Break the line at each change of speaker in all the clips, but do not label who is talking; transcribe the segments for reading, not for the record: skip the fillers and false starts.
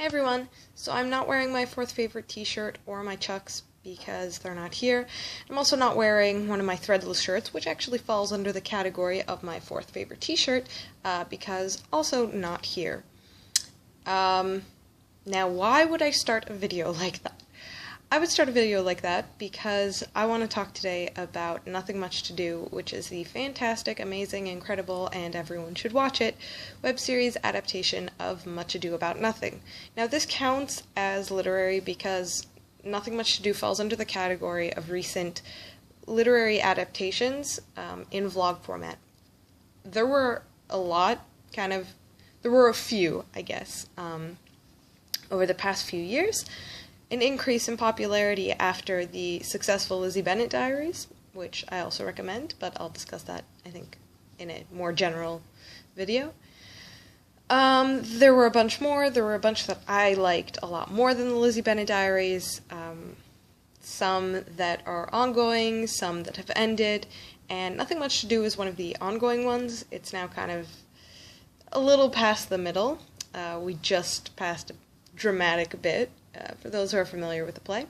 Hey everyone, so I'm not wearing my fourth favorite t-shirt or my Chucks because they're not here. I'm also not wearing one of my threadless shirts, which actually falls under the category of my fourth favorite t-shirt, because also not here. Now why would I start a video like that? I would start a video like that because I want to talk today about Nothing Much to Do, which is the fantastic, amazing, incredible, and everyone should watch it, web series adaptation of Much Ado About Nothing. Now this counts as literary because Nothing Much to Do falls under the category of recent literary adaptations in vlog format. There were a lot, there were a few, I guess, over the past few years. An increase in popularity after the successful Lizzie Bennet Diaries, which I also recommend, but I'll discuss that, I think, in a more general video. There were a bunch more. There were a bunch that I liked a lot more than the Lizzie Bennet Diaries. Some that are ongoing, some that have ended, and Nothing Much to Do is one of the ongoing ones. It's now kind of a little past the middle. We just passed a dramatic bit. For those who are familiar with the play.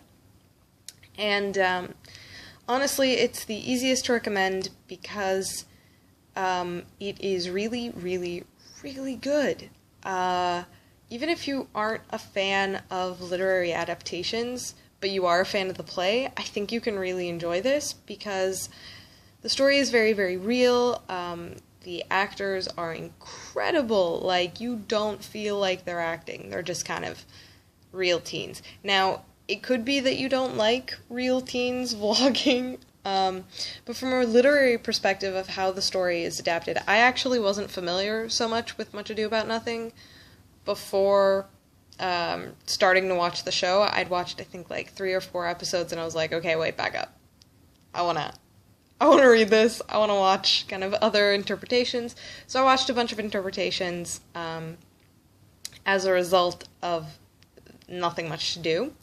And honestly, it's the easiest to recommend because it is really, really, really good. Even if you aren't a fan of literary adaptations, but you are a fan of the play, I think you can really enjoy this because the story is very, very real. The actors are incredible. Like, you don't feel like they're acting. They're just kind of real teens. Now, it could be that you don't like real teens vlogging, but from a literary perspective of how the story is adapted, I actually wasn't familiar so much with Much Ado About Nothing before starting to watch the show. I'd watched, I think, like 3 or 4 episodes, and I was like, okay, wait, back up. I wanna read this. I wanna watch kind of other interpretations. So I watched a bunch of interpretations as a result of Nothing Much to Do,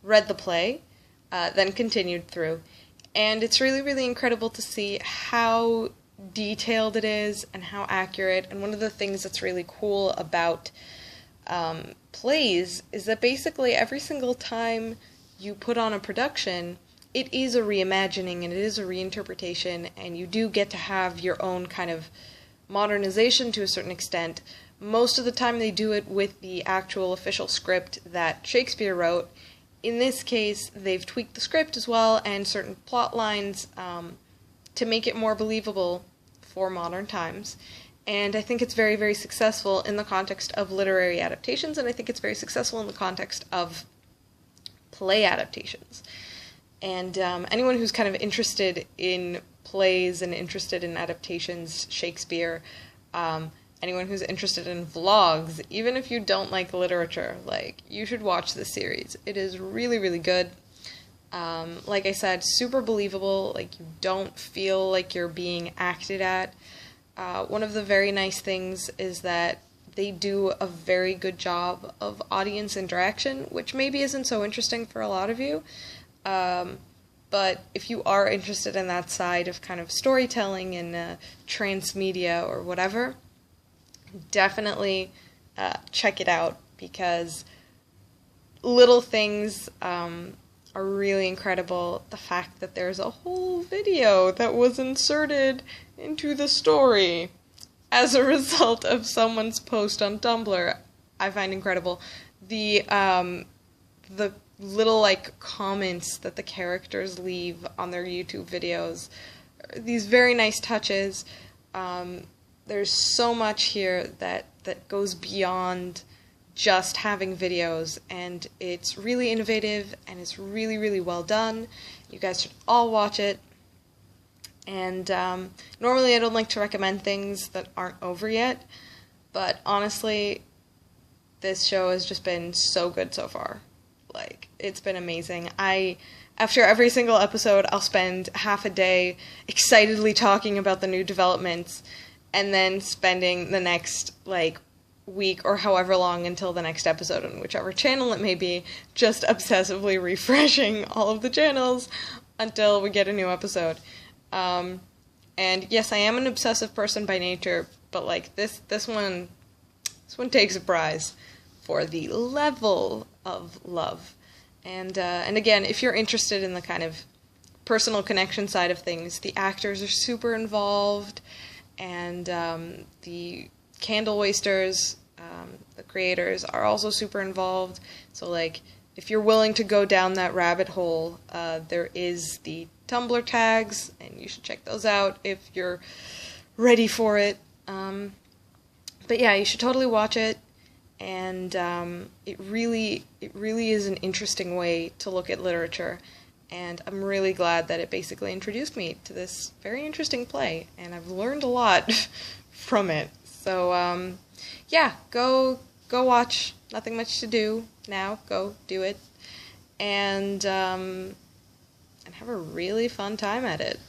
read the play, then continued through, and it's really, really incredible to see how detailed it is and how accurate. And one of the things that's really cool about plays is that basically every single time you put on a production, it is a reimagining and it is a reinterpretation, and you do get to have your own kind of modernization to a certain extent. Most of the time they do it with the actual official script that Shakespeare wrote. In this case, they've tweaked the script as well and certain plot lines to make it more believable for modern times. And I think it's very, very successful in the context of literary adaptations, and I think it's very successful in the context of play adaptations. And anyone who's kind of interested in plays and interested in adaptations, Shakespeare, anyone who's interested in vlogs, even if you don't like literature, like, you should watch this series. It is really, really good. Like I said, super believable. Like, you don't feel like you're being acted at. One of the very nice things is that they do a very good job of audience interaction, which maybe isn't so interesting for a lot of you. But if you are interested in that side of kind of storytelling and transmedia or whatever, definitely check it out, because little things are really incredible. The fact that there's a whole video that was inserted into the story as a result of someone's post on Tumblr, I find incredible. The little, like, comments that the characters leave on their YouTube videos, these very nice touches. There's so much here that goes beyond just having videos, and it's really innovative, and it's really, really well done. You guys should all watch it. And normally I don't like to recommend things that aren't over yet, but honestly, this show has just been so good so far. Like, it's been amazing. After every single episode, I'll spend half a day excitedly talking about the new developments, and then spending the next, like, week or however long until the next episode on whichever channel it may be, just obsessively refreshing all of the channels until we get a new episode. And yes, I am an obsessive person by nature, but, like, this one takes a prize. for the level of love. And again, if you're interested in the kind of personal connection side of things, the actors are super involved, and the Candle Wasters, the creators, are also super involved. So, like, if you're willing to go down that rabbit hole, there is the Tumblr tags, and you should check those out if you're ready for it. But yeah, you should totally watch it, and it really is an interesting way to look at literature, and I'm really glad that it basically introduced me to this very interesting play, and I've learned a lot from it. So yeah, go watch. Nothing much to do now. Go do it, and have a really fun time at it.